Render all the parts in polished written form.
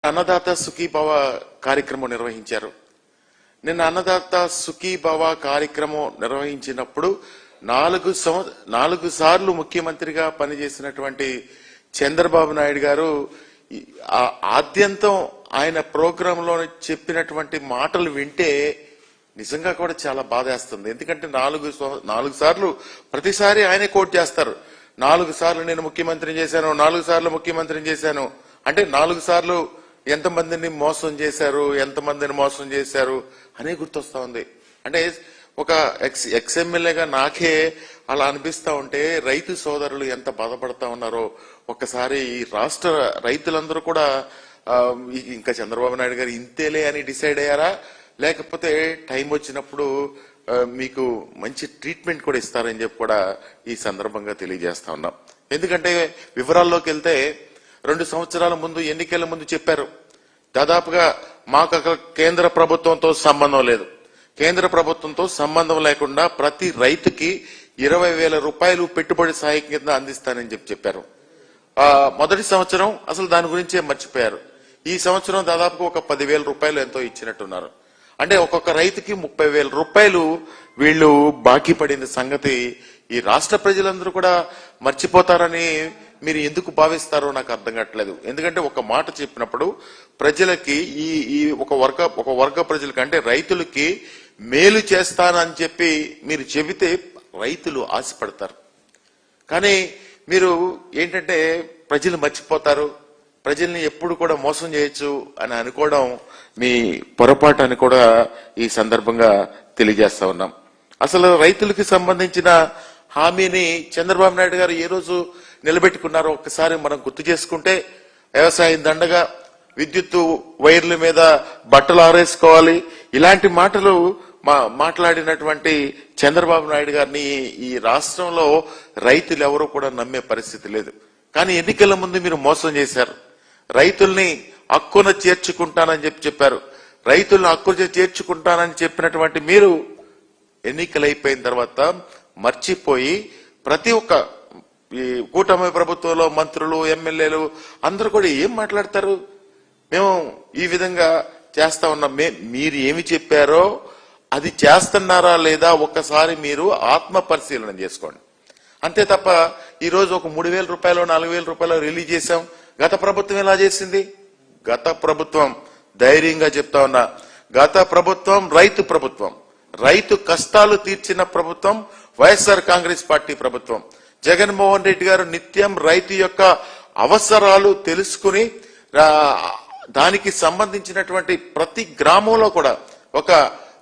అన్నదాత సుఖీభవ కార్యక్రమం నిర్వహించారు. నిన్న అన్నదాత సుఖీభవ కార్యక్రమం నిర్వహించినప్పుడు 4 సార్లు ముఖ్యమంత్రిగా పనిచేసినటువంటి చంద్రబాబు నాయుడు గారు ఆద్యంతం ఆయన ప్రోగ్రాంలో చెప్పినటువంటి మాటలు వింటే నిజంగా కూడా చాలా బాధేస్తుంది. ఎందుకంటే 4 సార్లు ప్రతిసారి ఆయనే కోట్ చేస్తారు. 4 సార్లు నేను ముఖ్యమంత్రిని చేశాను, 4 సార్లు ముఖ్యమంత్రిని చేశాను అంటే 4 సార్లు ఎంతమందిని మోసం చేశారు అనే గుర్తొస్తా ఉంది. అంటే ఒక ఎక్స్ఎమ్మెల్యేగా నాకే అలా అనిపిస్తా ఉంటే రైతు సోదరులు ఎంత బాధపడతా ఉన్నారో ఒక్కసారి ఈ రాష్ట్ర రైతులందరూ కూడా ఇంకా చంద్రబాబు నాయుడు గారు ఇంతేలే అని డిసైడ్ అయ్యారా, లేకపోతే టైం వచ్చినప్పుడు మీకు మంచి ట్రీట్మెంట్ కూడా ఇస్తారని చెప్పి కూడా ఈ సందర్భంగా తెలియజేస్తా ఉన్నాం. ఎందుకంటే వివరాల్లోకి వెళ్తే 2 సంవత్సరాల ముందు ఎన్నికల ముందు చెప్పారు, దాదాపుగా మాకు అక్కడ కేంద్ర ప్రభుత్వంతో సంబంధం లేదు, కేంద్ర ప్రభుత్వంతో సంబంధం లేకుండా ప్రతి రైతుకి 20,000 రూపాయలు పెట్టుబడి సాయం కింద అందిస్తానని చెప్పారు. మొదటి సంవత్సరం అసలు దాని గురించే మర్చిపోయారు. ఈ సంవత్సరం దాదాపుగా ఒక 10,000 రూపాయలు ఎంతో ఇచ్చినట్టున్నారు. అంటే ఒక్కొక్క రైతుకి 30,000 రూపాయలు వీళ్ళు బాకీ పడిన సంగతి ఈ రాష్ట్ర ప్రజలందరూ కూడా మర్చిపోతారని మీరు ఎందుకు భావిస్తారో నాకు అర్థం కావట్లేదు. ఎందుకంటే ఒక మాట చెప్పినప్పుడు ప్రజలకి ఈ ఒక వర్గ ప్రజలకి అంటే రైతులకి మేలు చేస్తానని చెప్పి మీరు చెబితే రైతులు ఆశపడతారు. కానీ మీరు ఏంటంటే ప్రజలు మర్చిపోతారు, ప్రజల్ని ఎప్పుడు కూడా మోసం చేయొచ్చు అని అనుకోవడం మీ పొరపాటు అని కూడా ఈ సందర్భంగా తెలియజేస్తా ఉన్నాం. అసలు రైతులకి సంబంధించిన హామీని చంద్రబాబు నాయుడు గారు ఏ రోజు నిలబెట్టుకున్నారో ఒక్కసారి మనం గుర్తు చేసుకుంటే, వ్యవసాయం దండగా, విద్యుత్తు వైర్ల మీద బట్టలు ఆరేసుకోవాలి, ఇలాంటి మాటలు మాట్లాడినటువంటి చంద్రబాబు నాయుడు గారిని ఈ రాష్ట్రంలో రైతులు ఎవరూ కూడా నమ్మే పరిస్థితి లేదు. కానీ ఎన్నికల ముందు మీరు మోసం చేశారు. రైతుల్ని హక్కున చేర్చుకుంటానని చెప్పారు. రైతులను హక్కున చేర్చుకుంటానని చెప్పినటువంటి మీరు ఎన్నికలు అయిపోయిన తర్వాత మర్చిపోయి ప్రతి ఒక్క ఈ కూటమి ప్రభుత్వంలో మంత్రులు, ఎమ్మెల్యేలు అందరూ కూడా ఏం మాట్లాడతారు, మేము ఈ విధంగా చేస్తా ఉన్నాం, మీరు ఏమి చెప్పారో అది చేస్తున్నారా లేదా ఒక్కసారి మీరు ఆత్మ పరిశీలన చేసుకోండి. అంతే తప్ప ఈరోజు ఒక 3,000 రూపాయలు 4,000 రూపాయలు రిలీజ్ చేశాం. గత ప్రభుత్వం ఎలా చేసింది? గత ప్రభుత్వం ధైర్యంగా చెప్తా ఉన్నా, గత ప్రభుత్వం రైతు ప్రభుత్వం, రైతు కష్టాలు తీర్చిన ప్రభుత్వం వైఎస్ఆర్ కాంగ్రెస్ పార్టీ ప్రభుత్వం. జగన్మోహన్ రెడ్డి గారు నిత్యం రైతు యొక్క అవసరాలు తెలుసుకుని దానికి సంబంధించినటువంటి ప్రతి గ్రామంలో కూడా ఒక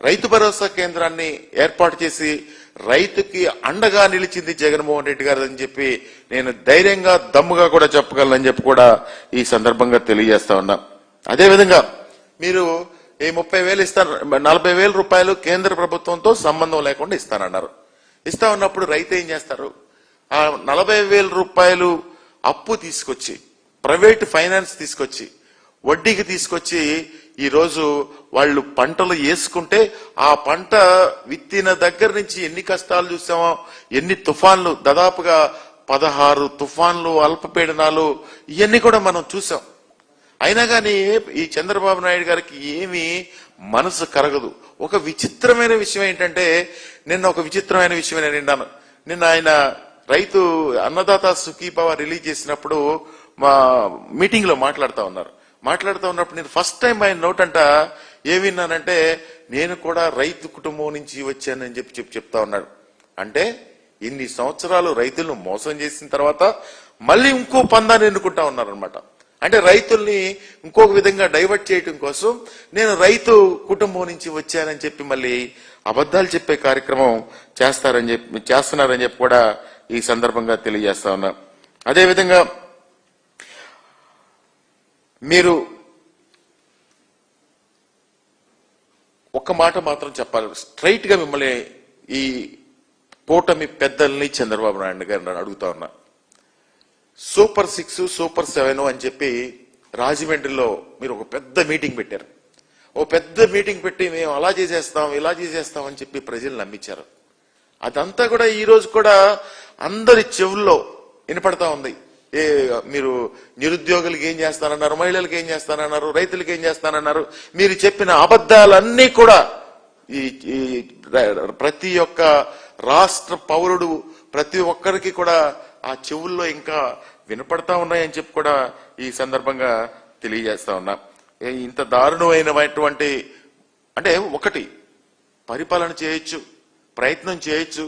రైతు భరోసా కేంద్రాన్ని ఏర్పాటు చేసి రైతుకి అండగా నిలిచింది జగన్మోహన్ రెడ్డి గారు అని చెప్పి నేను ధైర్యంగా దమ్ముగా కూడా చెప్పగలనని చెప్పి కూడా ఈ సందర్భంగా తెలియజేస్తా ఉన్నా. అదేవిధంగా మీరు ఈ 30,000 ఇస్తారు, 40,000 రూపాయలు కేంద్ర ప్రభుత్వంతో సంబంధం లేకుండా ఇస్తానన్నారు. ఇస్తా ఉన్నప్పుడు రైతు ఏం చేస్తారు? ఆ 40,000 రూపాయలు అప్పు తీసుకొచ్చి, ప్రైవేట్ ఫైనాన్స్ తీసుకొచ్చి, వడ్డీకి తీసుకొచ్చి ఈరోజు వాళ్ళు పంటలు వేసుకుంటే ఆ పంట విత్తిన దగ్గర నుంచి ఎన్ని కష్టాలు చూసామో, ఎన్ని తుఫాన్లు, దాదాపుగా 16 తుఫాన్లు, అల్పపీడనాలు, ఇవన్నీ కూడా మనం చూసాం. అయినా కానీ ఈ చంద్రబాబు నాయుడు గారికి ఏమీ మనసు కరగదు. ఒక విచిత్రమైన విషయం ఏంటంటే, నిన్న విన్నాను. నిన్న ఆయన రైతు అన్నదాత సుఖీభవ రిలీజ్ చేసినప్పుడు మా మీటింగ్ లో మాట్లాడుతూ ఉన్నప్పుడు నేను ఫస్ట్ టైం ఆయన నోటంట ఏం విన్నానంటే, నేను కూడా రైతు కుటుంబం నుంచి వచ్చానని చెప్తా ఉన్నాడు. అంటే ఇన్ని సంవత్సరాలు రైతులను మోసం చేసిన తర్వాత మళ్ళీ ఇంకో పందాన్ని ఎన్నుకుంటా ఉన్నారనమాట. అంటే రైతుల్ని ఇంకొక విధంగా డైవర్ట్ చేయడం కోసం నేను కుటుంబం నుంచి వచ్చానని చెప్పి మళ్ళీ అబద్ధాలు చెప్పే కార్యక్రమం చేస్తున్నారని చెప్పి కూడా ఈ సందర్భంగా తెలియజేస్తా ఉన్నా. అదేవిధంగా మీరు ఒక్క మాట మాత్రం చెప్పాలి, స్ట్రైట్ గా మిమ్మల్ని ఈ కూటమి పెద్దల్ని చంద్రబాబు నాయుడు గారిని అడుగుతా ఉన్నా. సూపర్ 6, సూపర్ 7 అని చెప్పి రాజమండ్రిలో మీరు ఒక పెద్ద మీటింగ్ పెట్టారు. ఓ పెద్ద మీటింగ్ పెట్టి మేము అలా చేసేస్తాం ఇలా చేసేస్తాం అని చెప్పి ప్రజలు నమ్మించారు. అదంతా కూడా ఈ రోజు కూడా అందరి చెవుల్లో వినపడతా ఉంది. మీరు నిరుద్యోగులకి ఏం చేస్తానన్నారు, మహిళలకు ఏం చేస్తానన్నారు, రైతులకు ఏం చేస్తానన్నారు. మీరు చెప్పిన అబద్ధాలన్నీ కూడా ఈ ప్రతి ఒక్క రాష్ట్ర పౌరుడు ప్రతి ఒక్కరికి కూడా ఆ చెవుల్లో ఇంకా వినపడతా ఉన్నాయని చెప్పి కూడా ఈ సందర్భంగా తెలియజేస్తా ఉన్నా. ఇంత దారుణమైనటువంటి అంటే ఒకటి పరిపాలన చేయొచ్చు, ప్రయత్నం చేయొచ్చు,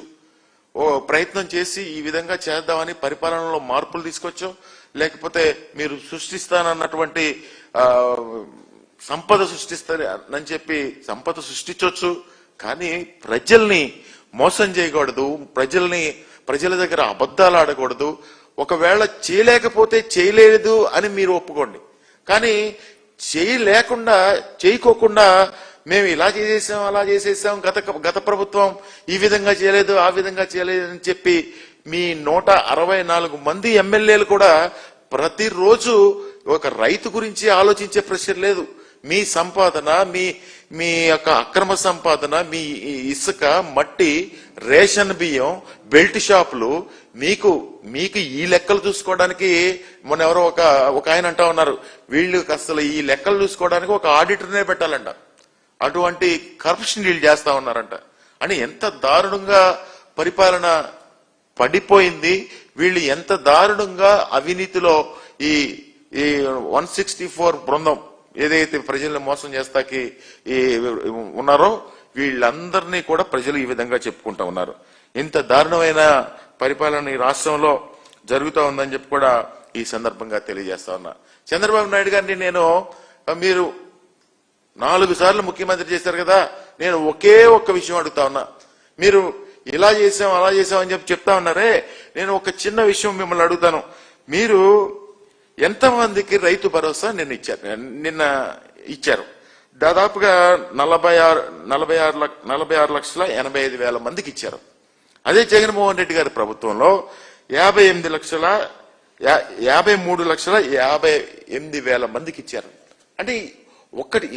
ప్రయత్నం చేసి ఈ విధంగా చేద్దామని పరిపాలనలో మార్పులు తీసుకొచ్చు, లేకపోతే మీరు సృష్టిస్తానన్నటువంటి సంపద సృష్టిస్తానని చెప్పి సంపద సృష్టించవచ్చు. కానీ ప్రజల్ని మోసం చేయకూడదు, ప్రజల దగ్గర అబద్ధాలు ఆడకూడదు. ఒకవేళ చేయలేకపోతే చేయలేదు అని మీరు ఒప్పుకోండి, కానీ చేయకోకుండా మేము ఇలా చేసేసాం అలా చేసేసాం, గత ప్రభుత్వం ఈ విధంగా చేయలేదు ఆ విధంగా చేయలేదు అని చెప్పి మీ 164 మంది ఎమ్మెల్యేలు కూడా ప్రతిరోజు ఒక రైతు గురించి ఆలోచించే ప్రెషర్ లేదు. మీ సంపాదన, మీ యొక్క అక్రమ సంపాదన, మీ ఇసుక, మట్టి, రేషన్ బియ్యం, బెల్ట్ షాపులు, మీకు ఈ లెక్కలు చూసుకోవడానికి మొన్న ఎవరో ఒక ఆయన అంటా ఉన్నారు, వీళ్ళకి అసలు ఈ లెక్కలు చూసుకోవడానికి ఒక ఆడిటర్నే పెట్టాలంట, అటువంటి కరప్షన్ వీళ్ళు చేస్తా ఉన్నారంట అని. ఎంత దారుణంగా పరిపాలన పడిపోయింది, వీళ్ళు ఎంత దారుణంగా అవినీతిలో ఈ 164 బృందం ఏదైతే ప్రజల్ని మోసం చేస్తాకి ఉన్నారో వీళ్ళందరినీ కూడా ప్రజలు ఈ విధంగా చెప్పుకుంటా ఉన్నారు. ఇంత దారుణమైన పరిపాలన ఈ రాష్ట్రంలో జరుగుతూ ఉందని చెప్పి కూడా ఈ సందర్భంగా తెలియజేస్తా ఉన్నా. చంద్రబాబు నాయుడు గారిని మీరు 4 సార్లు ముఖ్యమంత్రి చేశారు కదా, నేను ఒకే ఒక్క విషయం అడుగుతా ఉన్నా. మీరు ఇలా చేసాం అలా చేసాం అని చెప్పి చెప్తా ఉన్నారే, నేను ఒక చిన్న విషయం మిమ్మల్ని అడుగుతాను. మీరు ఎంతమందికి రైతు భరోసా నిన్న ఇచ్చారు? దాదాపుగా 46,85,000 మందికి ఇచ్చారు. అదే జగన్మోహన్ రెడ్డి గారి ప్రభుత్వంలో 53,58,000 మందికి ఇచ్చారు. అంటే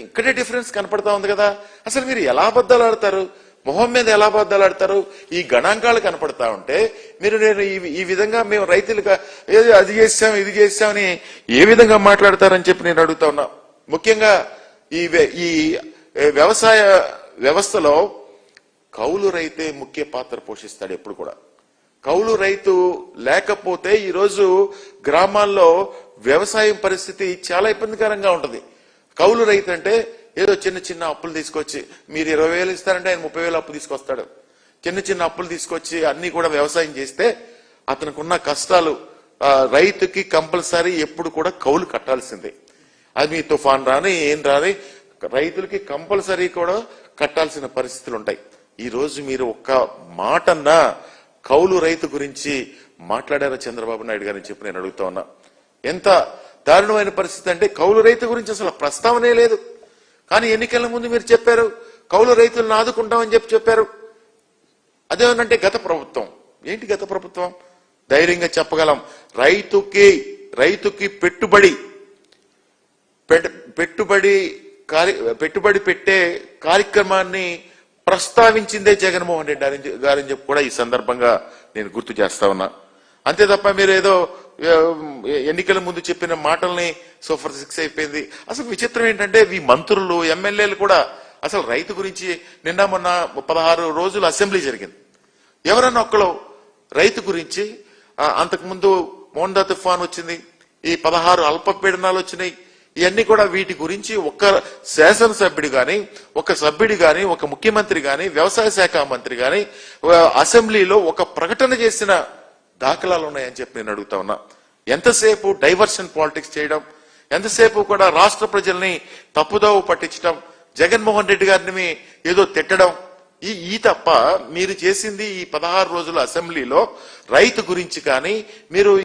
ఇక్కడే డిఫరెన్స్ కనపడతా ఉంది కదా. అసలు మీరు ఎలా అబద్ధాలు ఆడతారు, మొహం మీద ఎలా అబద్ధాలు ఆడతారు? ఈ గణాంకాలు కనపడతా ఉంటే నేను ఈ విధంగా మేము రైతులుగా అది చేసాం ఇది చేసామని ఏ విధంగా మాట్లాడతారని చెప్పి నేను అడుగుతా ఉన్నా. ముఖ్యంగా ఈ వ్యవసాయ వ్యవస్థలో కౌలు రైతే ముఖ్య పాత్ర పోషిస్తాడు ఎప్పుడు కూడా. కౌలు రైతు లేకపోతే ఈరోజు గ్రామాల్లో వ్యవసాయం పరిస్థితి చాలా ఇబ్బందికరంగా ఉంటది. కౌలు రైతు అంటే ఏదో చిన్న అప్పులు తీసుకొచ్చి, మీరు 20,000 ఇస్తారంటే ఆయన 30,000 అప్పు తీసుకొస్తాడు. చిన్న అప్పులు తీసుకొచ్చి అన్ని కూడా వ్యవసాయం చేస్తే అతనికి ఉన్న కష్టాలు, రైతుకి కంపల్సరీ ఎప్పుడు కూడా కౌలు కట్టాల్సిందే. అది మీ తుఫాన్ రాని ఏం రాని రైతులకి కంపల్సరీ కూడా కట్టాల్సిన పరిస్థితులు ఉంటాయి. ఈ రోజు మీరు ఒక్క మాటన్నా కౌలు రైతు గురించి మాట్లాడారా చంద్రబాబు నాయుడు గారిని చెప్పి నేను అడుగుతా ఉన్నా. ఎంత దారుణమైన పరిస్థితి అంటే కౌలు రైతు గురించి అసలు ప్రస్తావనే లేదు. కానీ ఎన్నికల ముందు మీరు చెప్పారు కౌలు రైతులను ఆదుకుంటామని చెప్పారు. అదేమనంటే గత ప్రభుత్వం. ఏంటి గత ప్రభుత్వం? ధైర్యంగా చెప్పగలం, రైతుకి పెట్టుబడి పెట్టే కార్యక్రమాన్ని ప్రస్తావించిందే జగన్మోహన్ రెడ్డి గారని చెప్పి కూడా ఈ సందర్భంగా నేను గుర్తు చేస్తా ఉన్నా. అంతే తప్ప మీరు ఏదో ఎన్నికల ముందు చెప్పిన మాటల్ని సూపర్ 6 అయిపోయింది. అసలు విచిత్రం ఏంటంటే ఈ మంత్రులు ఎమ్మెల్యేలు కూడా అసలు రైతు గురించి మొన్న 16 రోజులు అసెంబ్లీ జరిగింది. ఎవరన్నా ఒక్కరు రైతు గురించి, అంతకుముందు మోండా తుఫాన్ వచ్చింది, ఈ 16 అల్పపీడనాలు వచ్చినాయి, ఇవన్నీ కూడా వీటి గురించి ఒక్క శాసనసభ్యుడు గాని, ఒక సభ్యుడు గాని, ఒక ముఖ్యమంత్రి గాని, వ్యవసాయ శాఖ మంత్రి గాని అసెంబ్లీలో ఒక ప్రకటన చేసిన దాఖలాలు ఉన్నాయని చెప్పి నేను అడుగుతా ఉన్నా. ఎంతసేపు డైవర్షన్ పాలిటిక్స్ చేయడం, ఎంతసేపు కూడా రాష్ట్ర ప్రజల్ని తప్పుదోవ పట్టించడం, జగన్మోహన్ రెడ్డి గారిని ఏదో తిట్టడం, ఈ తప్ప మీరు చేసింది ఈ 16 రోజుల అసెంబ్లీలో రైతు గురించి కానీ మీరు